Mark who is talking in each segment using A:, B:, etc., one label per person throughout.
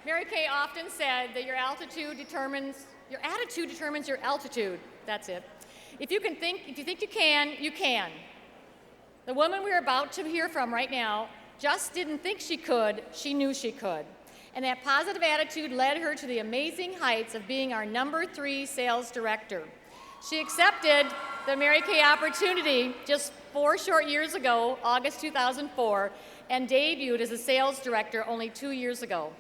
A: Mary Kay often said that your attitude determines your altitude. That's it. If you think you can, you can. The woman we're about to hear from right now just didn't think she could, she knew she could. And that positive attitude led her to the amazing heights of being our number 3 sales director. She accepted the Mary Kay opportunity just 4 short years ago, August 2004, and debuted as a sales director only 2 years ago.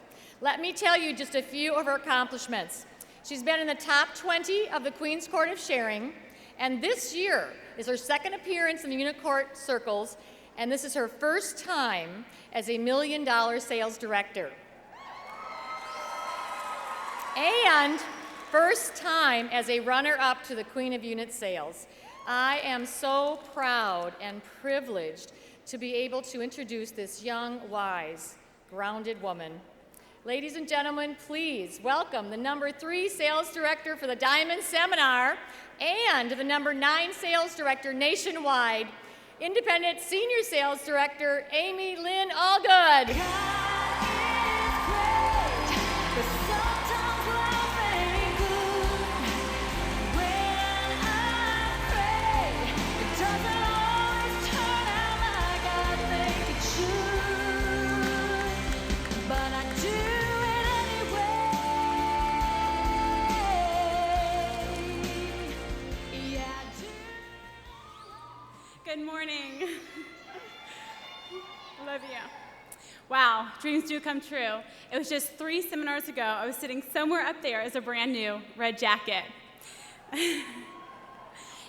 A: Let me tell you just a few of her accomplishments. She's been in the top 20 of the Queen's Court of Sharing, and this year is her second appearance in the Unicourt circles, and this is her first time as a $1 million sales director. And first time as a runner-up to the Queen of Unit Sales. I am so proud and privileged to be able to introduce this young, wise, grounded woman. Ladies and gentlemen, please welcome the number 3 sales director for the Diamond Seminar and the number 9 sales director nationwide, independent senior sales director, Amy Lynn Allgood.
B: Good morning. Love you. Wow, dreams do come true. It was just 3 seminars ago, I was sitting somewhere up there as a brand new red jacket.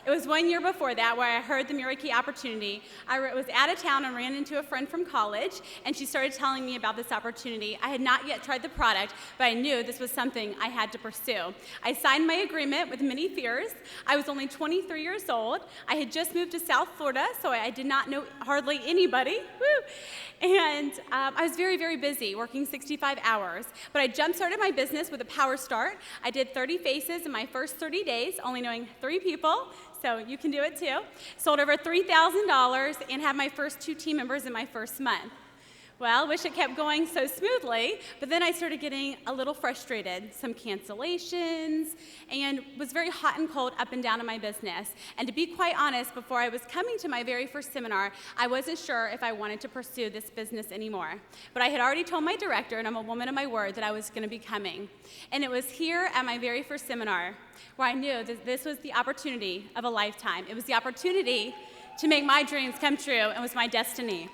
B: It was 1 year before that where I heard the Mary Kay opportunity. I was out of town and ran into a friend from college, and she started telling me about this opportunity. I had not yet tried the product, but I knew this was something I had to pursue. I signed my agreement with many fears. I was only 23 years old. I had just moved to South Florida, so I did not know hardly anybody. Woo! And I was very, very busy, working 65 hours. But I jump-started my business with a power start. I did 30 faces in my first 30 days, only knowing 3 people. So you can do it too. Sold over $3,000 and had my first 2 team members in my first month. Well, wish it kept going so smoothly, but then I started getting a little frustrated, some cancellations, and was very hot and cold up and down in my business. And to be quite honest, before I was coming to my very first seminar, I wasn't sure if I wanted to pursue this business anymore. But I had already told my director, and I'm a woman of my word, that I was going to be coming. And it was here at my very first seminar where I knew that this was the opportunity of a lifetime. It was the opportunity to make my dreams come true and was my destiny.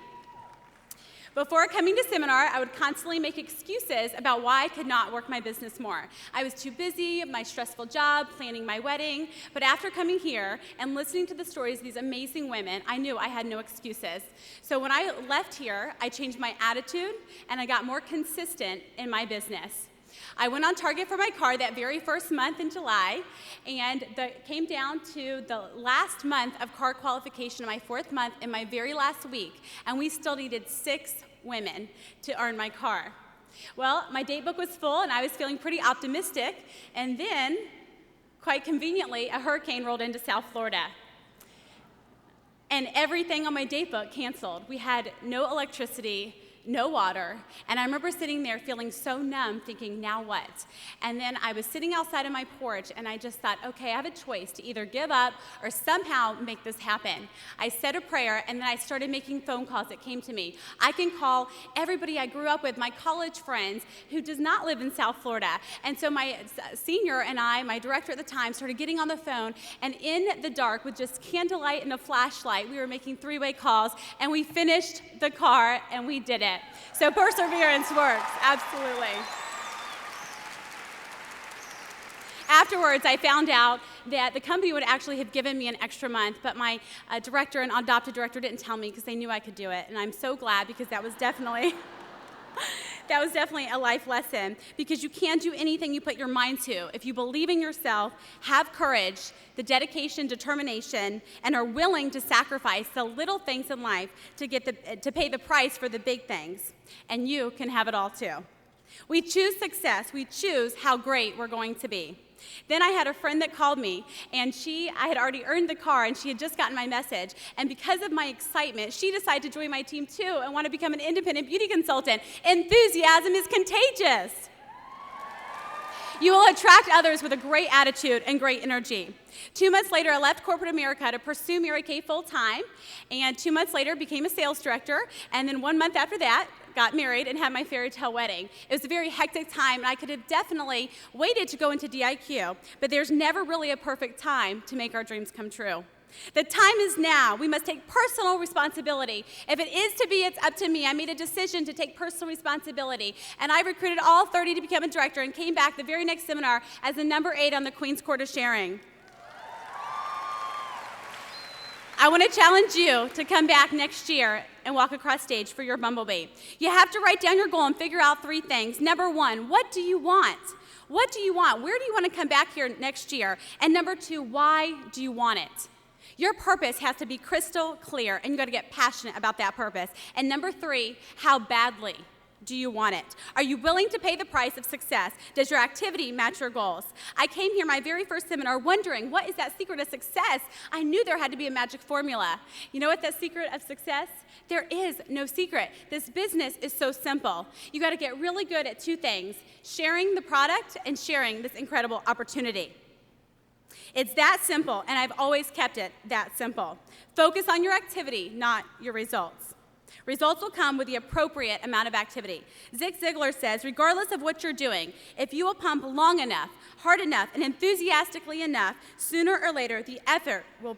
B: Before coming to seminar, I would constantly make excuses about why I could not work my business more. I was too busy, my stressful job, planning my wedding. But after coming here and listening to the stories of these amazing women, I knew I had no excuses. So when I left here, I changed my attitude and I got more consistent in my business. I went on target for my car that very first month in July, and came down to the last month of car qualification, my 4th month, in my very last week, and we still needed 6 women to earn my car. Well, my date book was full, and I was feeling pretty optimistic, and then, quite conveniently, a hurricane rolled into South Florida. And everything on my date book canceled. We had no electricity, no water, and I remember sitting there feeling so numb, thinking, now what? And then I was sitting outside on my porch, and I just thought, okay, I have a choice to either give up or somehow make this happen. I said a prayer, and then I started making phone calls that came to me. I can call everybody I grew up with, my college friends, who does not live in South Florida. And so my senior and I, my director at the time, started getting on the phone, and in the dark, with just candlelight and a flashlight, we were making 3-way calls, and we finished the car, and we did it. So perseverance works, absolutely. Afterwards, I found out that the company would actually have given me an extra month, but my director and adopted director didn't tell me because they knew I could do it. And I'm so glad, because that was definitely a life lesson, because you can do anything you put your mind to. If you believe in yourself, have courage, the dedication, determination, and are willing to sacrifice the little things in life to pay the price for the big things, and you can have it all too. We choose success. We choose how great we're going to be. Then I had a friend that called me, and I had already earned the car, and she had just gotten my message. And because of my excitement, she decided to join my team too and want to become an independent beauty consultant. Enthusiasm is contagious. You will attract others with a great attitude and great energy. 2 months later, I left corporate America to pursue Mary Kay full time, and 2 months later became a sales director, and then 1 month after that, got married and had my fairy tale wedding. It was a very hectic time, and I could have definitely waited to go into DIQ, but there's never really a perfect time to make our dreams come true. The time is now. We must take personal responsibility. If it is to be, it's up to me. I made a decision to take personal responsibility, and I recruited all 30 to become a director and came back the very next seminar as the number 8 on the Queen's Court of Sharing. I want to challenge you to come back next year and walk across stage for your bumblebee. You have to write down your goal and figure out 3 things. Number 1, what do you want? What do you want? Where do you want to come back here next year? And number 2, why do you want it? Your purpose has to be crystal clear, and you got to get passionate about that purpose. And number 3, how badly do you want it? Are you willing to pay the price of success? Does your activity match your goals? I came here my very first seminar wondering, what is that secret of success? I knew there had to be a magic formula. You know what that secret of success? There is no secret. This business is so simple. You got to get really good at 2 things, sharing the product and sharing this incredible opportunity. It's that simple, and I've always kept it that simple. Focus on your activity, not your results. Results will come with the appropriate amount of activity. Zig Ziglar says, regardless of what you're doing, if you will pump long enough, hard enough, and enthusiastically enough, sooner or later, the effort will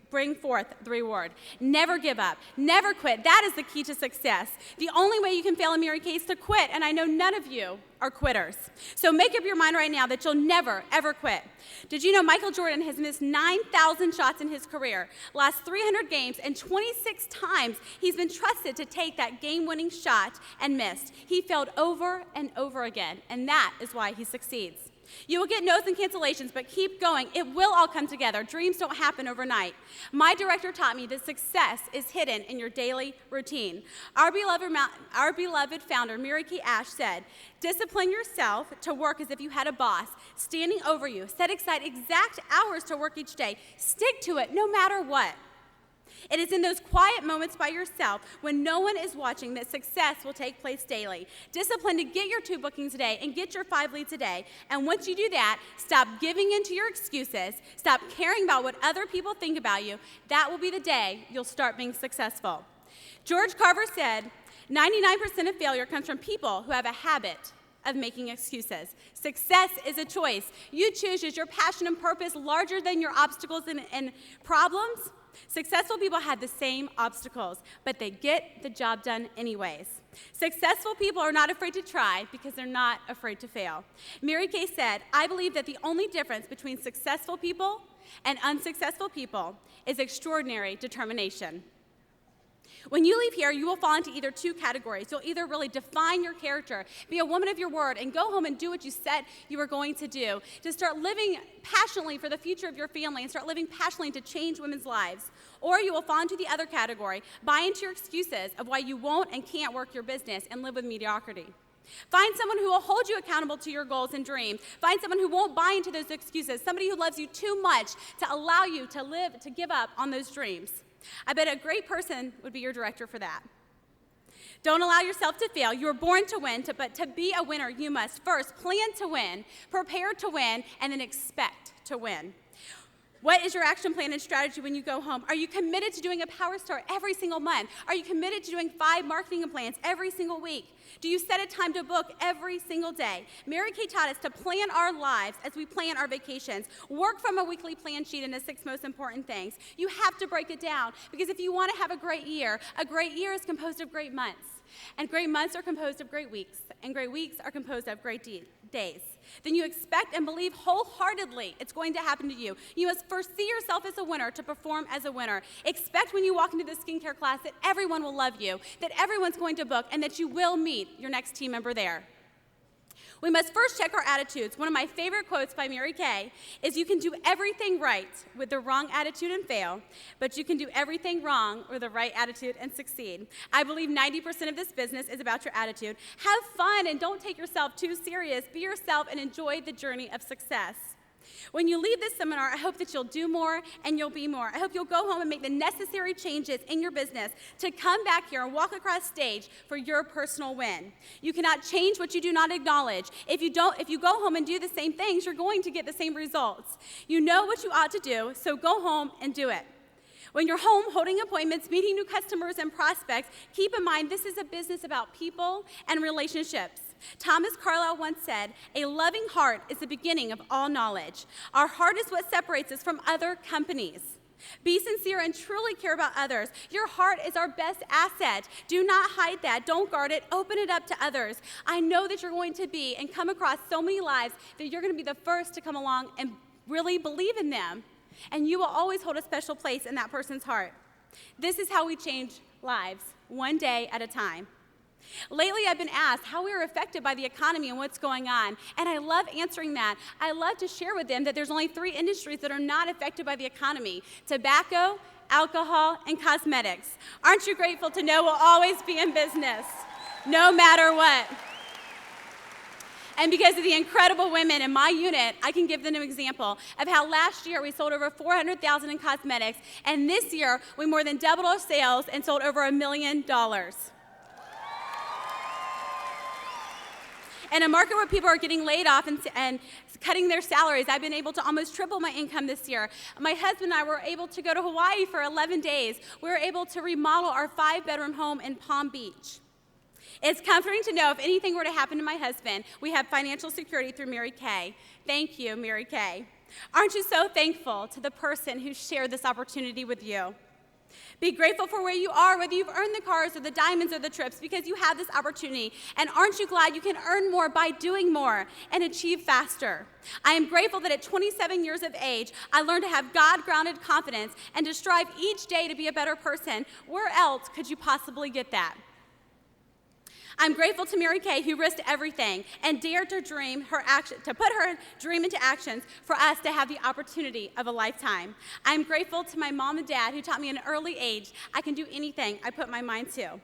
B: bring forth the reward. Never give up. Never quit. That is the key to success. The only way you can fail in Mary Kay is to quit, and I know none of you are quitters. So make up your mind right now that you'll never, ever quit. Did you know Michael Jordan has missed 9,000 shots in his career, lost 300 games, and 26 times he's been trusted to take that game-winning shot and missed. He failed over and over again, and that is why he succeeds. You will get no's and cancellations, but keep going. It will all come together. Dreams don't happen overnight. My director taught me that success is hidden in your daily routine. Our beloved founder, Mary Kay Ash, said, discipline yourself to work as if you had a boss standing over you. Set aside exact hours to work each day. Stick to it no matter what. It is in those quiet moments by yourself when no one is watching that success will take place daily. Discipline to get your 2 bookings a day and get your 5 leads a day. And once you do that, stop giving in to your excuses. Stop caring about what other people think about you. That will be the day you'll start being successful. George Carver said, 99% of failure comes from people who have a habit of making excuses. Success is a choice. You choose. Is your passion and purpose larger than your obstacles and problems? Successful people have the same obstacles, but they get the job done anyways. Successful people are not afraid to try because they're not afraid to fail. Mary Kay said, I believe that the only difference between successful people and unsuccessful people is extraordinary determination. When you leave here, you will fall into either 2 categories. You'll either really define your character, be a woman of your word, and go home and do what you said you were going to do, to start living passionately for the future of your family and start living passionately to change women's lives. Or you will fall into the other category, buy into your excuses of why you won't and can't work your business and live with mediocrity. Find someone who will hold you accountable to your goals and dreams. Find someone who won't buy into those excuses, somebody who loves you too much to allow you to give up on those dreams. I bet a great person would be your director for that. Don't allow yourself to fail. You were born to win, but to be a winner, you must first plan to win, prepare to win, and then expect to win. What is your action plan and strategy when you go home? Are you committed to doing a power start every single month? Are you committed to doing 5 marketing plans every single week? Do you set a time to book every single day? Mary Kay taught us to plan our lives as we plan our vacations. Work from a weekly plan sheet in the 6 most important things. You have to break it down because if you want to have a great year is composed of great months. And great months are composed of great weeks, and great weeks are composed of great days. Then you expect and believe wholeheartedly it's going to happen to you. You must first see yourself as a winner to perform as a winner. Expect when you walk into the skincare class that everyone will love you, that everyone's going to book, and that you will meet your next team member there. We must first check our attitudes. One of my favorite quotes by Mary Kay is, you can do everything right with the wrong attitude and fail, but you can do everything wrong with the right attitude and succeed. I believe 90% of this business is about your attitude. Have fun and don't take yourself too serious. Be yourself and enjoy the journey of success. When you leave this seminar, I hope that you'll do more and you'll be more. I hope you'll go home and make the necessary changes in your business to come back here and walk across stage for your personal win. You cannot change what you do not acknowledge. If you go home and do the same things, you're going to get the same results. You know what you ought to do, so go home and do it. When you're home holding appointments, meeting new customers and prospects, keep in mind this is a business about people and relationships. Thomas Carlyle once said, "A loving heart is the beginning of all knowledge." Our heart is what separates us from other companies. Be sincere and truly care about others. Your heart is our best asset. Do not hide that. Don't guard it. Open it up to others. I know that you're going to be and come across so many lives that you're going to be the first to come along and really believe in them. And you will always hold a special place in that person's heart. This is how we change lives, one day at a time. Lately, I've been asked how we are affected by the economy and what's going on, and I love answering that. I love to share with them that there's only 3 industries that are not affected by the economy: tobacco, alcohol, and cosmetics. Aren't you grateful to know we'll always be in business, no matter what? And because of the incredible women in my unit, I can give them an example of how last year we sold over $400,000 in cosmetics, and this year we more than doubled our sales and sold over $1 million. In a market where people are getting laid off and cutting their salaries, I've been able to almost triple my income this year. My husband and I were able to go to Hawaii for 11 days. We were able to remodel our 5-bedroom home in Palm Beach. It's comforting to know if anything were to happen to my husband, we have financial security through Mary Kay. Thank you, Mary Kay. Aren't you so thankful to the person who shared this opportunity with you? Be grateful for where you are, whether you've earned the cars or the diamonds or the trips, because you have this opportunity. And aren't you glad you can earn more by doing more and achieve faster? I am grateful that at 27 years of age, I learned to have God-grounded confidence and to strive each day to be a better person. Where else could you possibly get that? I'm grateful to Mary Kay, who risked everything and dared to put her dream into actions for us to have the opportunity of a lifetime. I'm grateful to my mom and dad, who taught me at an early age I can do anything I put my mind to.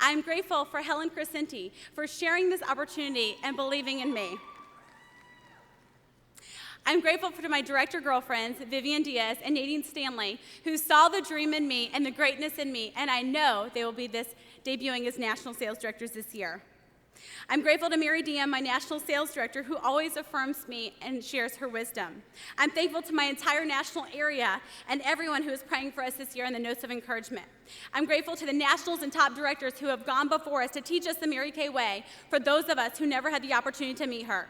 B: I'm grateful for Helen Crescenti for sharing this opportunity and believing in me. I'm grateful to my director girlfriends, Vivian Diaz and Nadine Stanley, who saw the dream in me and the greatness in me, and I know they will be debuting as national sales directors this year. I'm grateful to Mary Diem, my national sales director, who always affirms me and shares her wisdom. I'm thankful to my entire national area and everyone who is praying for us this year in the notes of encouragement. I'm grateful to the nationals and top directors who have gone before us to teach us the Mary Kay way for those of us who never had the opportunity to meet her.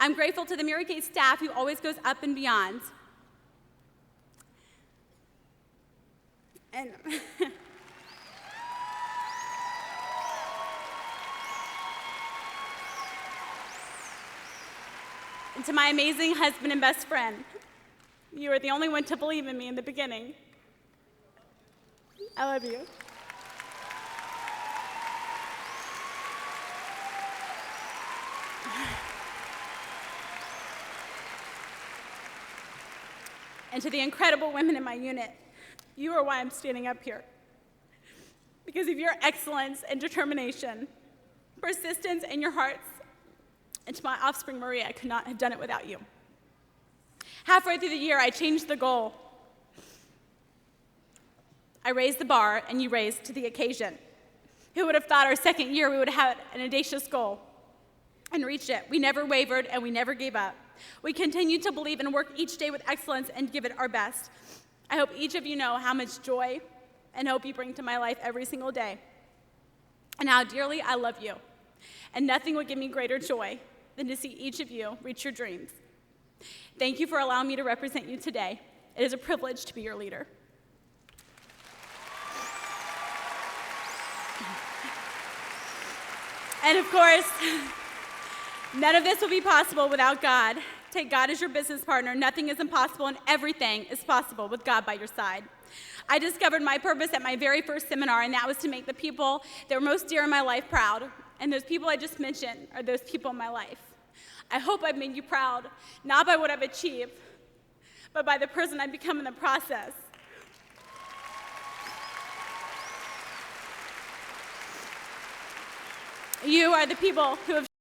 B: I'm grateful to the Mary Kay staff who always goes up and beyond. And and to my amazing husband and best friend, you were the only one to believe in me in the beginning. I love you. And to the incredible women in my unit, you are why I'm standing up here. Because of your excellence and determination, persistence in your hearts, and to my offspring, Maria, I could not have done it without you. Halfway through the year, I changed the goal. I raised the bar, and you raised to the occasion. Who would have thought our second year we would have had an audacious goal and reached it? We never wavered, and we never gave up. We continue to believe and work each day with excellence and give it our best. I hope each of you know how much joy and hope you bring to my life every single day, and how dearly I love you. And nothing would give me greater joy than to see each of you reach your dreams. Thank you for allowing me to represent you today. It is a privilege to be your leader. And of course, none of this will be possible without God. Take God as your business partner. Nothing is impossible, and everything is possible with God by your side. I discovered my purpose at my very first seminar, and that was to make the people that were most dear in my life proud. And those people I just mentioned are those people in my life. I hope I've made you proud, not by what I've achieved, but by the person I've become in the process. You are the people who have